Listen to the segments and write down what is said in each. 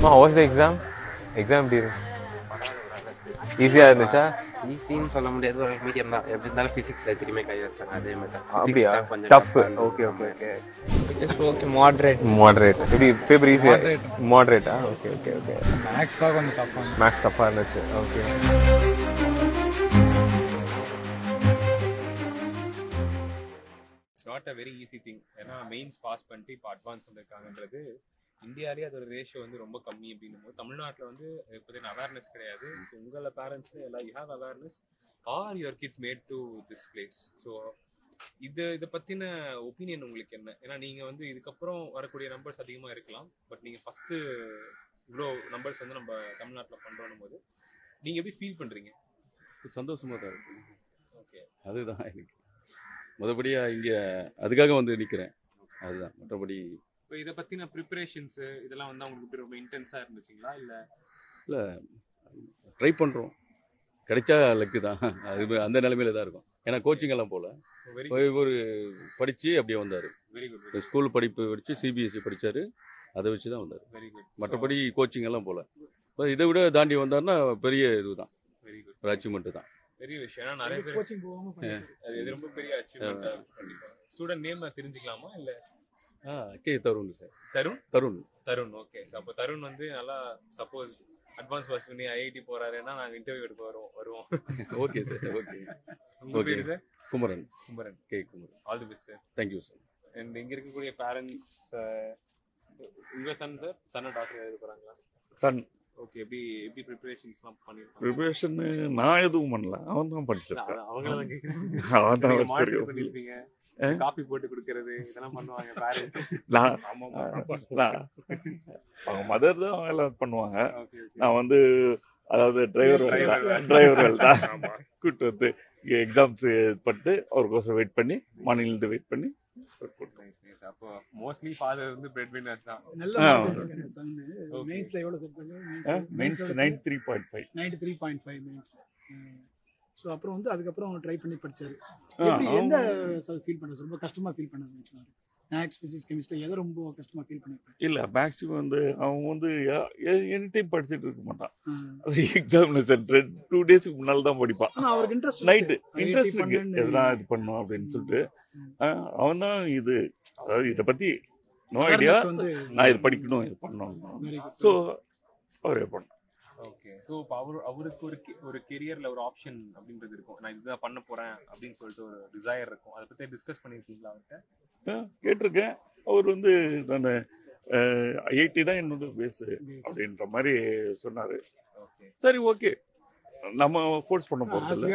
how was the exam? Exam period. ஈஸியா இருந்துச்சா? ஈஸின்னு சொல்ல முடியாது, ஒரு மீடியம் தான். எப்படி இருந்தாலும் ஃபிசிக்ஸ்ல திரும்பி கை வச்சாங்க, அதே மாதிரி தான். அப்படியா? கொஞ்சம் tough. Okay okay okay. Just okay, moderate. Moderate. எப்படி பேப்பர் ஈஸியா? மாடரேட்டா? Okay okay okay. மேக்ஸ் தான் கொஞ்சம் டஃப்பா இருந்துச்சு. மேக்ஸ் டஃப்பா இருந்துச்சு. Okay. It's not a very easy thing. ஏன்னா மெயின்ஸ் பாஸ் பண்ணிட்டு இப்போ அட்வான்ஸ் வந்திருக்காங்கன்றது இந்தியாவிலேயே அதோட ரேஷியோ வந்து ரொம்ப கம்மி அப்படின்னும் போது தமிழ்நாட்டில் வந்து இப்போதைக்கு அவேர்னஸ் கிடையாது. உங்களை பேரண்ட்ஸ்ல எல்லாம் you have awareness are your kids made to this place. So இதை பற்றின ஒப்பீனியன் உங்களுக்கு என்ன? ஏன்னா நீங்கள் வந்து இதுக்கப்புறம் வரக்கூடிய நம்பர்ஸ் அதிகமாக இருக்கலாம், பட் நீங்கள் ஃபஸ்ட்டு இவ்வளோ நம்பர்ஸ் வந்து நம்ம தமிழ்நாட்டில் பண்ணுறோம் போது நீங்கள் எப்படி ஃபீல் பண்ணுறீங்க? சந்தோஷமாக தான் இருக்கு. ஓகே, அதுதான் எனக்கு மற்றபடியாக இங்கே அதுக்காக வந்து நிற்கிறேன், அதுதான். மற்றபடி இப்போ இதை பற்றின ப்ரிப்பரேஷன்ஸு இதெல்லாம் வந்து அவங்களுக்கு ரொம்ப இன்டென்ஸாக இருந்துச்சுங்களா? இல்லை ட்ரை பண்ணுறோம், கிடைச்சா லக்கு தான். அது அந்த நிலைமையில தான் இருக்கும். ஏன்னா கோச்சிங் எல்லாம் போல ஒரு படித்து அப்படியே வந்தார். Very good. ஸ்கூல் படிப்பு படித்து சிபிஎஸ்சி படித்தார், அதை வச்சு தான் வந்தார். Very good. மற்றபடி கோச்சிங் எல்லாம் போல. இதை விட தாண்டி வந்தார்னா பெரிய இதுதான், வெரி குட், ஒரு அச்சீவ்மெண்ட் தான். பெரிய விஷயம். ஏன்னா நிறைய பேர் கோச்சிங் போகாம அது ரொம்ப பெரிய அச்சீவ்மெண்ட். கண்டிப்பாக ஸ்டூடெண்ட் நேம் தெரிஞ்சுக்கலாமா? இல்லை K Tarun sir. Tarun. Okay. அப்போ தருண் வந்து நல்லா சப்போஸ் அட்வான்ஸ் பாஸ் பண்ணி ஐஐடி போறாருன்னா நாங்கள் இன்டர்வியூ எடுக்க வருவோம். Okay sir. ஓகே. உங்கள் பேர் sir? Kumaran. K Kumaran. All the best sir. Thank you sir. And இங்கே இருக்கக்கூடிய பேரண்ட்ஸ், உங்கள் சன் சார், சன்னை டாக்டர் எழுத போகிறாங்களா? சன். ஓகே. எப்படி ப்ரிப்பரேஷன்ஸ்லாம் பண்ணியிருக்காங்க? ப்ரிப்பரேஷன் நான் எதுவும் பண்ணல, அவன் தான் படிச்சிருக்கான். அவங்கள தான் கேட்குறேன். அவன் தான் பண்ணியிருப்பீங்க, காஃபி போட்டு கொடுக்கறது இதெல்லாம் பண்ணுவாங்க பேரண்ட்ஸ். அவங்க மதர் தான் அவங்க எல்லாம் பண்ணுவாங்க. நான் வந்து அதாவது டிரைவர்கள் தான் கூப்பிட்டு வந்து எக்ஸாம்ஸ் பண்ணிட்டு அவருக்கோசம் வெயிட் பண்ணி மார்னிங்லேருந்து வெயிட் பண்ணி. அப்போ மோஸ்ட்லி ஃபாதர் வந்து பிரெட் வின்னர்ஸ் தான். மெயின்ஸ்ல எவ்வளவு செட் பண்ணீங்க? மெயின்ஸ் 93.5. 93.5 மெயின்ஸ்ல. ஸோ அப்புறம் வந்து அதுக்கப்புறம் ட்ரை பண்ணி படிச்சாரு. எந்த ஃபீல் பண்ண ரொம்ப கஷ்டமா ஃபீல் பண்ணாரு? மேக்ஸ், பிசிக்ஸ், கெமிஸ்ட்ரி எதை ரொம்ப கஷ்டமா ஃபீல் பண்ணிருப்பாரு? இல்ல மேக்ஸிமம் வந்து அவன் வந்து எனி டைம் படிச்சுட்டு இருக்க மாட்டான். அது எக்ஸாமினேஷன் 2 டேஸ்க்கு முன்னால தான் படிப்பான். அவருக்கு இன்ட்ரெஸ்ட் நைட்டு இன்ட்ரெஸ்ட் இருக்கு, எதனா இது பண்ணும் அப்படின்னு சொல்லிட்டு. அவன் தான் இது, அதாவது இதை பத்தி நோ ஐடியா, நான் இது படிக்கணும் இது பண்ணணும். ஸோ அவரே பண்ண. ஓகே. ஸோ இப்போ அவருக்கு ஒரு கெரியரில் ஒரு ஆப்ஷன் அப்படின்றது இருக்கும். நான் இதுதான் பண்ண போகிறேன் அப்படின்னு சொல்லிட்டு ஒரு டிசையர் இருக்கும். அதை பற்றி டிஸ்கஸ் பண்ணியிருக்கீங்களா அவர்கிட்ட? கேட்டிருக்கேன். அவர் வந்து நான் ஐஐடி தான் என்னோட பேஸு அப்படின்ற மாதிரி சொன்னார். சரி, ஓகே, நம்ம ஃபோர்ஸ் பண்ண போகிறது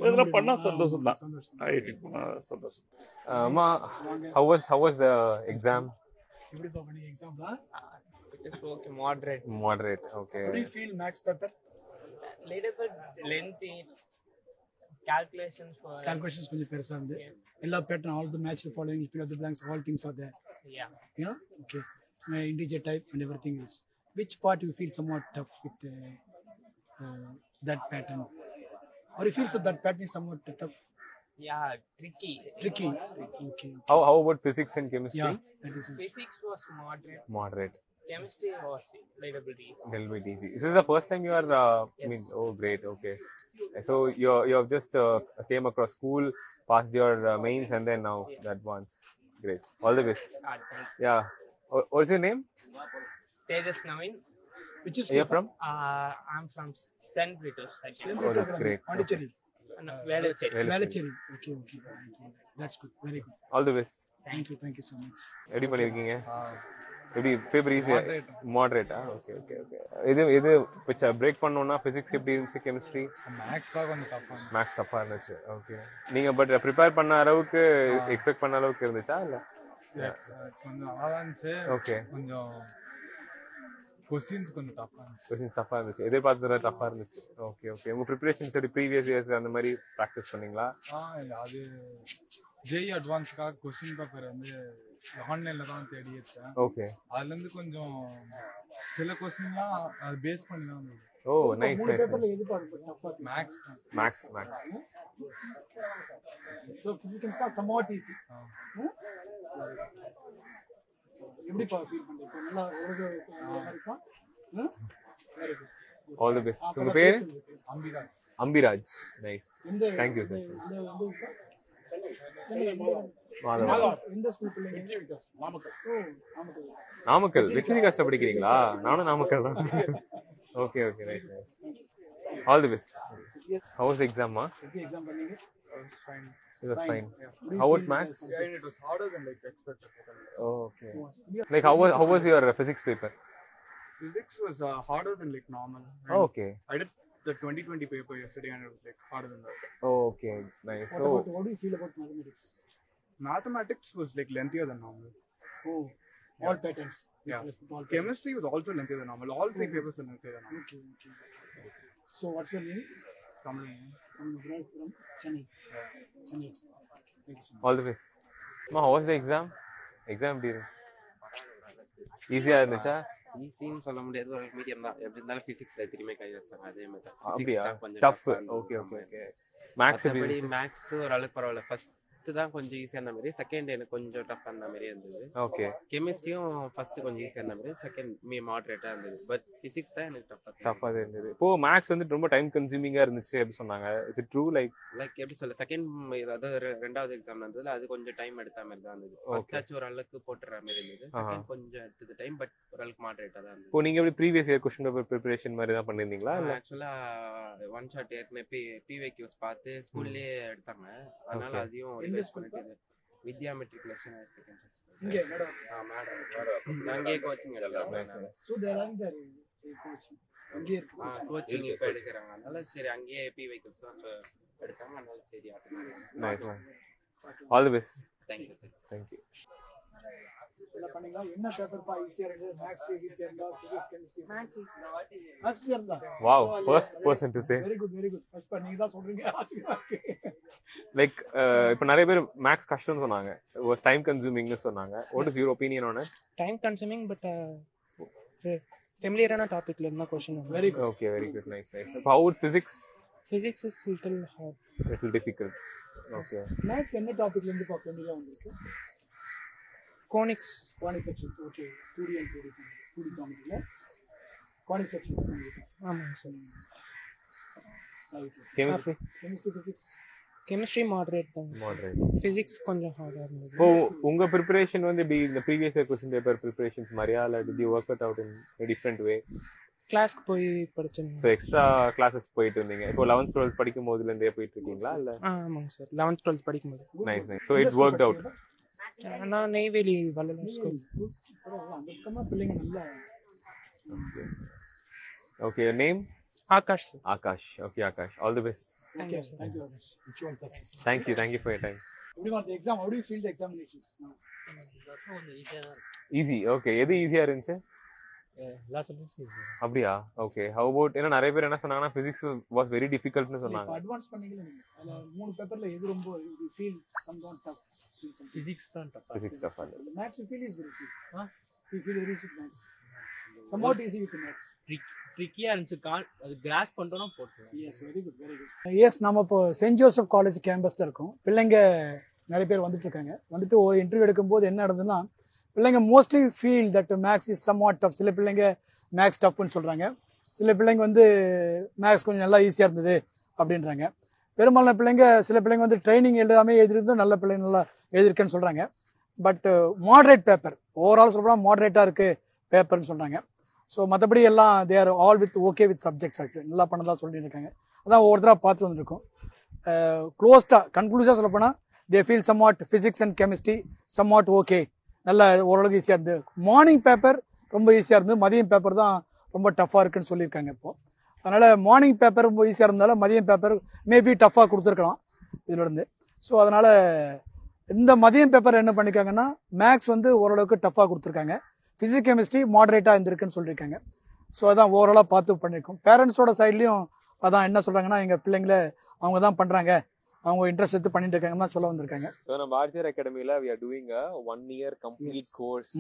இதெல்லாம் பண்ணால் சந்தோஷம் தான். ஐஐடி போனால் சந்தோஷம். அம்மா, how was the exam? எப்படி பண்ணீங்க எக்ஸாம்ல? Just okay, moderate. Okay. How do you feel max paper? Little bit lengthy. Calculations கொஞ்சம் பெருசா இருந்து எல்லா pattern, all the match the following, fill up the blanks, all things are there. Yeah, okay. Integer type and everything else. Which part you feel somewhat tough with that pattern, or you feel that pattern is somewhat tough? Yeah, tricky. Okay. How about physics and chemistry? Yeah, that is Physics was moderate. Chemistry was little bit easy. This is the first time you are Yes. I mean, oh great. Okay. So you have just came across school, passed your mains, and then now that one's great. All the best. Thank you. Yeah. What's your name? Tejas Naveen. Which is You're from? I'm from St. Britos. Oh, that's great. Pondicherry. Velachery. Okay. That's good. Very good. All the best. Thank you so much. எப்படி பண்ணிருக்கீங்க? எப்படி paper ஈஸியா? மாடரேட்டா? Okay. இது பிச்சா break பண்ணோம்னா physics எப்படி இருந்துச்சு? Chemistry, maths தான் கொஞ்சம் டஃப்பா. மேக்ஸ் டஃப்பா இருந்துச்சு. ஓகே. நீங்க பட் ப்ரிப்பேர் பண்ண அளவுக்கு எக்ஸ்பெக்ட் பண்ண அளவுக்கு இருந்துச்சா? இல்ல கொஞ்சம் நல்லா இருந்துச்சு. ஓகே. கொஞ்சம் கொஸ்டின்ஸ் கொஞ்சம் டஃப்பா இருந்துச்சு. எதிர்பார்த்தத டஃப்பா இருந்துச்சு. ஓகே. உங்க ப்ரிப்பரேஷன்ஸ் எப்படி ப்ரீவியஸ் இயர்ஸ் அந்த மாதிரி ப்ராக்டிஸ் பண்ணீங்களா? அது ஜேஇ அட்வான்ஸ்க்காக கொஸ்டின் பேப்பர் வந்து ஆன்லைன்ல தான் தேடி எடுத்தேன். ஓகே. அதுல இருந்து கொஞ்சம் சில கொஸ்டின்லாம் அது பேஸ் பண்ணி தான் வந்தது. Oh, nice. பேப்பர்ல எது டஃப்பா? Maths. So physics is somewhat easy. எப்படிப்பா ஃபீல் பண்ணுறீங்க இப்போ நல்லா உலக இருக்கா very good all the best. உங்க பேர்? Ambiraj. Nice. Thank you sir. எந்த ஸ்கூல் பிள்ளைங்க? நாமக்கல். வெற்றி விகாஸ்ல படிக்கிறீங்களா? நானும் நாமக்கல் தான். Okay okay, nice nice. All the best. How was the exam, ma? Exam பண்ணீங்க? It was fine. How about maths? It was harder than like expected. Oh, okay. Like how was your physics paper? Physics was harder than like normal. Oh, okay. I did the 2020 paper yesterday and it was like harder than that. Oh, okay. Nice. What do you feel about mathematics? Mathematics was like lengthier than normal. Oh, all patterns. Yeah. All Chemistry was also lengthier than normal. All three papers were lengthier than normal. Okay, okay. So what's your name? Tamil. I'm from Chennai. Chennai. Thank you so much. all the best. Ma, how was the exam? Exam எப்படி இருந்துச்சு? ஈஸியா இருந்துச்சா? ஈஸின்னு சொல்ல முடியாது, ஒரு medium தான். எப்படி இருந்தாலும் ஃபிசிக்ஸ்ல திரும்பி கை வச்சாங்க அதே மாதிரி தான். அப்படியா? கொஞ்சம் tough. Okay okay okay. Maths எப்படி மற்றபடி இருந்துச்சு? மேக்ஸ் ஓரளவுக்கு பரவாயில்ல. ஃபர்ஸ்ட் தான் கொஞ்சம் ஈஸியாக இருந்த மாதிரி, செகண்ட் எனக்கு கொஞ்சம் டஃப் அந்த மாதிரி இருந்தது. ஓகே. கெமிஸ்ட்ரியும் ஃபர்ஸ்ட் கொஞ்சம் ஈஸியாக இருந்த மாதிரி, செகண்ட் மாடரேட்டாக இருந்தது. பட் ஃபிசிக்ஸ் தான் எனக்கு டஃப்பா இருந்தது. இப்போ மேக்ஸ் வந்து ரொம்ப டைம் கன்சூமிங்கா இருந்துச்சு அப்படி சொன்னாங்க. Is it true? லைக் எப்படி சொல்ல, செகண்ட் அதாவது ரெண்டாவது எக்ஸாம் இருந்தது, அது கொஞ்சம் டைம் எடுத்த மாதிரி தான் இருந்தது. ஃபர்ஸ்ட் ஓரளவுக்கு போட்டுற மாதிரி இருந்தது, செகண்ட் கொஞ்சம் எடுத்தது டைம், பட் ஓரளவுக்கு மாடரேட்டாக தான் இருந்தது. இப்போ நீங்க எப்படி previous year question paper preparation மாதிரி தான் பண்ணிருந்தீங்களா? இல்ல ஆக்சுவலா ஒன் ஷாட் ஏற்கனவே பிவிக்யூஸ் பார்த்து ஸ்கூல்லயே எடுத்தாங்க, அதனால அதையும் ரிவைஸ் பண்ணிட்டு வித்யா மெட்ரிகுலேஷன் செகண்ட் இங்க மேடம். மேடம் அங்கேயே கோச்சிங் எடுத்தாங்க. So there are the coaching. அங்கே இருக்கு. கோச்சிங் இப்போ எடுக்கிறாங்க, அதனால சரி அங்கேயே பிவிக்யூஸ் தான் எடுத்தாங்க, அதனால சரி nice ma'am. All the best. Thank you. Thank you. என்ன பண்ணீங்களா? என்ன பேப்பர் பா ஈஸியா இருந்தது? மேத்ஸ் ஈஸியா இருந்தா? Physics chemistry? மேத்ஸ் ஈஸியா இருந்தா? Wow, first person to say. Very good very good. First பா நீங்க தான் சொல்றீங்க. ஆச்சரியமா இருக்கு. லைக் இப்போ நிறைய பேர் மேக்ஸ் கஷ்டம்னு சொன்னாங்க, வாஸ் டைம் கன்சூமிங்னு சொன்னாங்க. What is your opinion on it? Time consuming but ஃபெமிலியரான டாபிக்ல இருந்தா क्वेश्चन வரும். Very good. Okay, very good, nice nice. How about physics? Physics is little hard. Little difficult. Okay. Maths என்ன டாபிக்ல இருந்து பா ஃபெமிலியா வந்திருக்கு? Conics. Conic sections. Okay. 2D and 2D. 2D geometry. Conic sections. ஆமாங்க sir. Chemistry? Chemistry, physics. Chemistry moderate தான். Moderate. Physics கொஞ்சம் ஹார்டா இருந்தது. இப்போ உங்க ப்ரிப்பரேஷன் வந்து இப்படி இந்த previous year question paper preparations மாதிரியா, இல்ல did you work it out in a different way? கிளாஸ்க்கு போய் படிச்சேன். ஸோ எக்ஸ்ட்ரா கிளாஸஸ் போயிட்டு இருந்தீங்க. இப்போ 11th 12th படிக்கும் போதுல இருந்தே போயிட்டு இருக்கீங்களா இல்ல? ஆமாங்க சார். 11th 12th படிக்கும்போது. Nice nice. So it's worked out. நான் நெய்வேலி வள்ளலார் ஸ்கூல். அந்த பக்கமா பிள்ளைங்க நல்லா. Okay, your name? Akash sir. Akash. Okay Akash, all the best. Thank you sir. Thank you, Akash. Which one success? Thank you for your time. How do you want the exam? How do you feel the examinations now? Easy. Okay, எது ஈஸியா இருந்துச்சு? அப்படியா? Okay. How about, ஏன்னா நிறைய பேர் என்ன சொன்னாங்கன்னா physics was very டிஃபிகல்ட்னு சொன்னாங்க. அட்வான்ஸ் பண்ணீங்களா நீங்க? அதுல மூணு பேப்பர்ல எது ரொம்ப you feel some don't tough? Physics தான் tough. ஃபிசிக்ஸ் டஃப் ஆகுது. Maths you feel is very easy. You feel very easy with maths. Somewhat easy with the maths. ட்ரிக்கியா இருந்துச்சு, அது கிராஸ் பண்ணிட்டோம்னா போட்டுரும். Yes, very good, very good. Yes, நாம இப்போ send Joseph college கேம்பஸ்ல இருக்கோம். பிள்ளைங்க நிறைய பேர் வந்துட்டு இருக்காங்க. வந்துட்டு ஒரு இன்டர்வியூ எடுக்கும்போது என்ன நடந்ததுன்னா, பிள்ளைங்க mostly feel that makes is somewhat tough. சில பிள்ளைங்க மேக்ஸ் டஃப்னு சொல்றாங்க, சில பிள்ளைங்க வந்து மேக்ஸ் கொஞ்சம் நல்லா ஈஸியாக இருந்தது அப்படின்றாங்க. பெரும்பாலான பிள்ளைங்க, சில பிள்ளைங்க வந்து ட்ரைனிங் எல்லாமே எழுதிருந்தோம், நல்ல பிள்ளைங்க நல்லா எழுதிருக்கேன்னு சொல்றாங்க. பட் மாடரேட் பேப்பர், ஓவரால் சொல்லப்போனால் மாடரேட்டாக இருக்கு பேப்பர்னு சொல்றாங்க. ஸோ மற்றபடி எல்லாம் they are all with okay with subjects. Actually நல்லா பண்ணதான் சொல்லிட்டு இருக்காங்க. அதான் ஒவ்வொருத்தராக பார்த்து வந்துருக்கோம். க்ளோஸ்டாக கன்க்ளூசிவாக சொல்லப்போனால் they feel somewhat physics and chemistry somewhat okay, நல்லா ஓரளவுக்கு ஈஸியாக இருந்தது. மார்னிங் பேப்பர் ரொம்ப ஈஸியாக இருந்தது, மதியம் பேப்பர் தான் ரொம்ப டஃப்பாக இருக்குன்னு சொல்லியிருக்காங்க இப்போது. அதனால் மார்னிங் பேப்பர் ரொம்ப ஈஸியாக இருந்தாலும் மதியம் பேப்பர் மேபி டஃப்பாக கொடுத்துருக்கலாம் இதிலிருந்து. ஸோ அதனால் இந்த மதியம் பேப்பர் என்ன பண்ணியிருக்காங்கன்னா, மேக்ஸ் வந்து ஓரளவுக்கு டஃப்பாக கொடுத்துருக்காங்க, ஃபிசிக்ஸ் கெமிஸ்ட்ரி மாடரேட்டாக இருந்திருக்குன்னு சொல்லியிருக்காங்க. ஸோ அதான் ஓவராலாக பார்த்து பண்ணியிருக்கோம். பேரண்ட்ஸோட சைட்லேயும் அதான் என்ன சொல்கிறாங்கன்னா, எங்கள் பிள்ளைங்கள அவங்க தான் பண்ணுறாங்க, அவங்க இன்ட்ரெஸ்ட் எடுத்து பண்ணிட்டு இருக்காங்க தான் சொல்ல வந்திருக்காங்க. ஸோ நம்ம ஆர்ஜிஆர் அகாடமியில் we are doing a 1 year complete course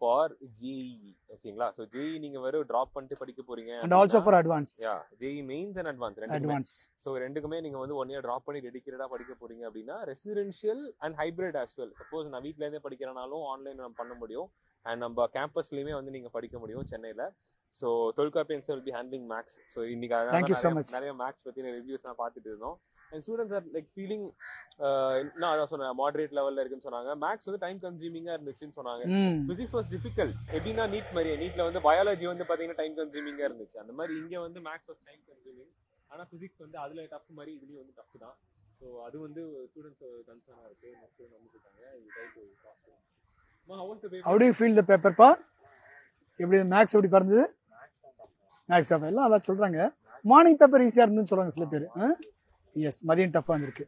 for JEE. ஓகேங்களா? ஸோ JEE நீங்கள் வெறும் ட்ராப் பண்ணிட்டு படிக்க போறீங்க. And also for advance. Yeah, JEE mains and advance. So ரெண்டுக்குமே நீங்கள் வந்து 1 year ட்ராப் பண்ணி டெடிக்கேட்டடாக படிக்க போறீங்க அப்படின்னா residential and hybrid as well. Suppose நான் வீட்டில் இருந்தே படிக்கிறனாலும் ஆன்லைன் நம்ம பண்ண முடியும், அண்ட் நம்ம கேம்பஸ்லயுமே வந்து நீங்க படிக்க முடியும் சென்னையில. So Tholkappiyan sir will be handling maths. So இன்னைக்கு நிறைய மேக்ஸ் பத்தின ரிவ்யூஸ் நான் பார்த்துட்டு இருந்தோம். And students are like feeling நான் அதான் சொன்னேன் மாடரேட் லெவல்ல இருக்குன்னு சொன்னாங்க. மேக்ஸ் வந்து டைம் கன்சியூமிங்கா இருந்துச்சுன்னு சொன்னாங்க. Physics was difficult. எப்படின்னா நீட் மாதிரி நீட்ல வந்து பயாலஜி வந்து பாத்தீங்கன்னா டைம் கன்சியூமிங்கா இருந்துச்சு. அந்த மாதிரி இங்க வந்து மேக்ஸ் வாஸ் டைம் கன்சியூமிங். ஆனா பிசிக்ஸ் வந்து அதுல டஃப் மாதிரி இதுலயும் வந்து டஃப் தான். ஸோ அது வந்து ஸ்டூடெண்ட்ஸ் கன்சர்னா இருக்கு. நெக்ஸ்ட் வந்துட்டாங்க. How do you feel the paper pa? எப்படி மேக்ஸ் எப்படி பறந்தது? மேக்ஸ் டஃப் எல்லாம் அதான் சொல்றாங்க. மார்னிங் பேப்பர் ஈஸியா இருந்துன்னு சொல்றாங்க சில பேர். எஸ், மதியம் டஃபா இருந்திருக்கு.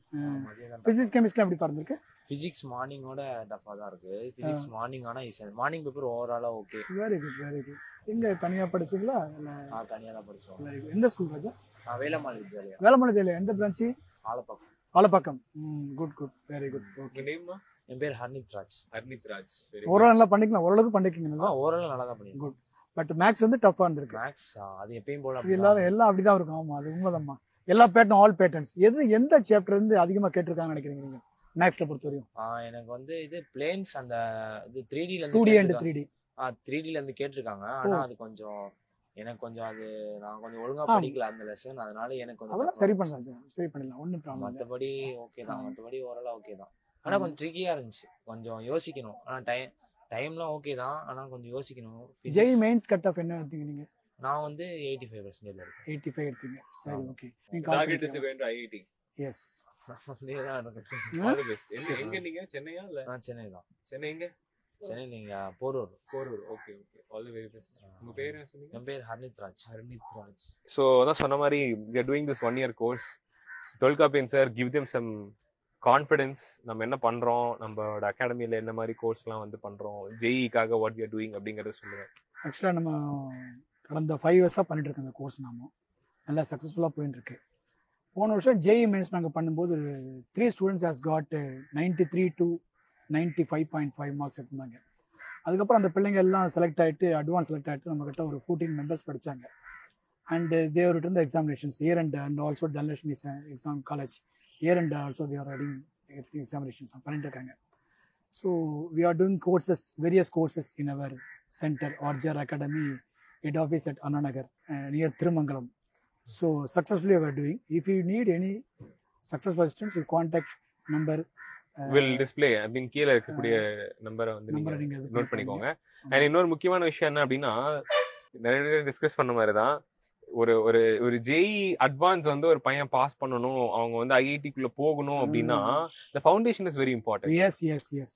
பிசிக்ஸ் கெமிஸ்ட்ரி எப்படி பறந்துருக்கு? பிசிக்ஸ் மார்னிங்கோட டஃபா தான் இருக்கு. பிசிக்ஸ் மார்னிங் ஆனா ஈஸியா. மார்னிங் பேப்பர் ஓவராலா okay. Very good very good. எங்க தனியா படிச்சீங்களா? தனியா தான் படிச்சோம். Very good. எந்த ஸ்கூல் ராஜா? வேலம்மாள் வித்யாலயா. வேலம்மாள் வித்யாலயா எந்த branch? Alapakkam. Alapakkam. Good good very good. Okay. நேம்மா? என் பேர் ஹர்னித் ராஜ். ஹர்னித் ராஜ். ஓரளவு நல்லா பண்ணிக்கலாம். ஓரளவுக்கு பண்ணிருக்கீங்களா? ஓரளவு நல்லா தான் பண்ணிருக்கேன். குட். பட் மேக்ஸ் வந்து டஃபா இருந்திருக்கு. மேக்ஸ் அது எப்பயும் போல எல்லாம் அப்படிதான் இருக்கும். ஆமா, அது உண்மைதான்மா. எல்லா பேட்டர்ன் ஆல் பேட்டர்ன்ஸ் எந்த சாப்டர் இருந்து அதிகமா கேட்டிருக்காங்கன்னு நினைக்கிறீங்க நீங்க மேக்ஸ்ல பொறுத்தவரையும்? எனக்கு வந்து இது பிளேன்ஸ் அந்த இது 3D ல 2D and 3D 3D ல இருந்து கேட்டிருக்காங்க. ஆனா அது கொஞ்சம் எனக்கு கொஞ்சம் அது நான் கொஞ்சம் ஒழுங்கா படிக்கல அந்த லெசன். அதனால எனக்கு கொஞ்சம் அதெல்லாம் சரி பண்ணலாம். ஒண்ணும் ப்ராப்ளம் இல்ல. மத்தபடி ஓகே தான். மத்தபடி ஓரளவு ஓகே தான். ஆனா கொஞ்சம் ட்ரிக்கியா இருந்துச்சு. கொஞ்சம் யோசிக்கணும். ஆனா டைம்லாம் ஓகே தான். ஆனா கொஞ்சம் யோசிக்கணும். ஜெய் மெயின்ஸ் கட் ஆஃப் என்ன எடுத்தீங்க நீங்க? நான் வந்து 85% இருக்கேன். 85 எடுத்தீங்க. சரி, ஓகே. நீங்க target is going to IIT. Yes. நீதான் எனக்கு ஆல் தி பெஸ்ட். எங்க நீங்க சென்னையா இல்ல? நான் சென்னை தான். சென்னை எங்க? சென்னை நீங்க Porur. Okay. All the very best. உங்க பேர் என்ன சொன்னீங்க? என் பேர் ஹர்னித் ராஜ். சோ அதான் சொன்ன மாதிரி we are doing this 1 year course. Tholkappiyan sir give them some confidence. நம்ம என்ன பண்றோம், நம்மளோட அகாடமியில என்ன மாதிரி கோர்ஸ்லாம் வந்து பண்றோம், ஜேஇக்காக வாட் வி ஆர் டூயிங் அப்படிங்கறத சொல்லுங்க. ஆக்சுவலா நம்ம கடந்த 5 இயர்ஸா பண்ணிட்டு இருக்கோம் இந்த கோர்ஸ். நாம நல்லா சக்சஸ்ஃபுல்லா போயிட்டு இருக்கு. போன வருஷம் ஜேஇ மெயின்ஸ் நாங்க பண்ணும்போது 3 students has got 93 to 95.5 marks எடுத்தாங்க. அதுக்கப்புறம் அந்த பிள்ளைங்க எல்லாம் செலக்ட் ஆயிட்டு அட்வான்ஸ் செலக்ட் ஆயிட்டு நம்ம கிட்ட ஒரு 14 மெம்பர்ஸ் படிச்சாங்க. And they have written the examinations year and also Dhanlakshmi exam college year and also they are writing examinations பண்ணிட்டு இருக்காங்க. So we are doing various courses in our center, RJR Academy head office at Anna Nagar near Thirumangalam. So successfully we are doing. If you need any successful assistance, you contact number will display அப்படிን கீழ இருக்கக்கூடிய நம்பரை வந்து நீங்க note பண்ணிக்கோங்க. And இன்னொரு முக்கியமான விஷயம் என்ன அப்படின்னா, நிறைய டிஸ்கஸ் பண்ண மாதிரி தான், ஒரு ஜேஇ அட்வான்ஸ் வந்து ஒரு பையன் பாஸ் பண்ணணும், அவங்க வந்து ஐஐடிக்குள்ள போகணும் அப்படின்னா the foundation is very important. yes.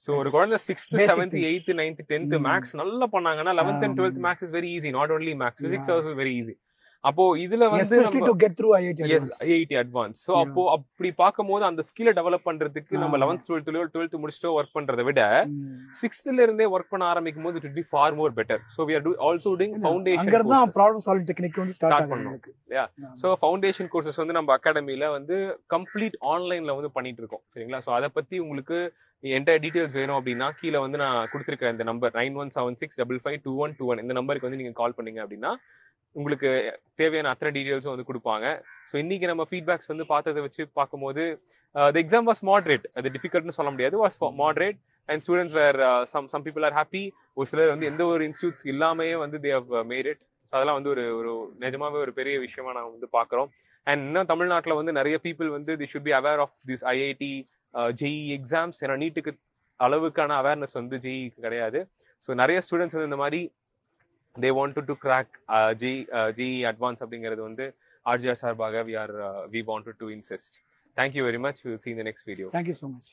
So ஒரு குழந்தை 6th 7th 8th 9th 10th maths நல்லா பண்ணாங்கன்னா 11th and 12th max is very easy. Not only max, physics also very easy. அப்போ இதுல வந்து especially to get through IIT advance. So அப்போ அப்படி பாக்கும்போது அந்த ஸ்கில்லை டெவலப் பண்றதுக்கு நம்ம 11th 12th முடிச்சிட்டு ஒர்க் பண்றதை விட 6th ல இருந்தே ஒர்க் பண்ண ஆரம்பிக்கும் போது it will be far more better. So we are also doing foundation. அங்க இருந்தா problem solving technique வந்து ஸ்டார்ட் பண்ணனும். Yeah. So foundation courses வந்து நம்ம அகாடமில வந்து கம்ப்ளீட் ஆன்லைன்ல வந்து பண்ணிட்டு இருக்கோம். சரிங்களா? சோ அத பத்தி உங்களுக்கு என்டையர் டீடைல்ஸ் வேணும் அப்படின்னா கீழே வந்து நான் கொடுத்திருக்கேன் இந்த நம்பர் 9176552121 இந்த நம்பருக்கு வந்து நீங்க கால் பண்ணீங்க அப்படின்னா உங்களுக்கு தேவையான அத்தனை டீடைல்ஸும் வந்து கொடுப்பாங்க. ஸோ இன்னைக்கு நம்ம ஃபீட்பேக்ஸ் வந்து பார்த்ததை வச்சு பார்க்கும்போது the exam was moderate. அது டிஃபிகல்ட்னு சொல்ல முடியாது. was moderate and students were some people are happy. ஒரு சிலர் வந்து எந்த ஒரு இன்ஸ்டியூட்ஸ் இல்லாமையே வந்து they have made it. அதெல்லாம் வந்து ஒரு நிஜமாவே ஒரு பெரிய விஷயமா நான் வந்து பார்க்குறோம். அண்ட் இன்னும் தமிழ்நாட்டில் வந்து நிறைய பீப்புள் வந்து they should be aware of this IIT JEE exams. ஏன்னா நீட்டுக்கு அளவுக்கான அவேர்னஸ் வந்து ஜேஇக்கு கிடையாது. ஸோ நிறைய ஸ்டூடெண்ட்ஸ் வந்து இந்த மாதிரி they wanted to crack JEE advance அப்படிங்கிறது வந்து RJR சார்பாக we wanted to insist. Thank you very much. We will see in the next video. Thank you so much.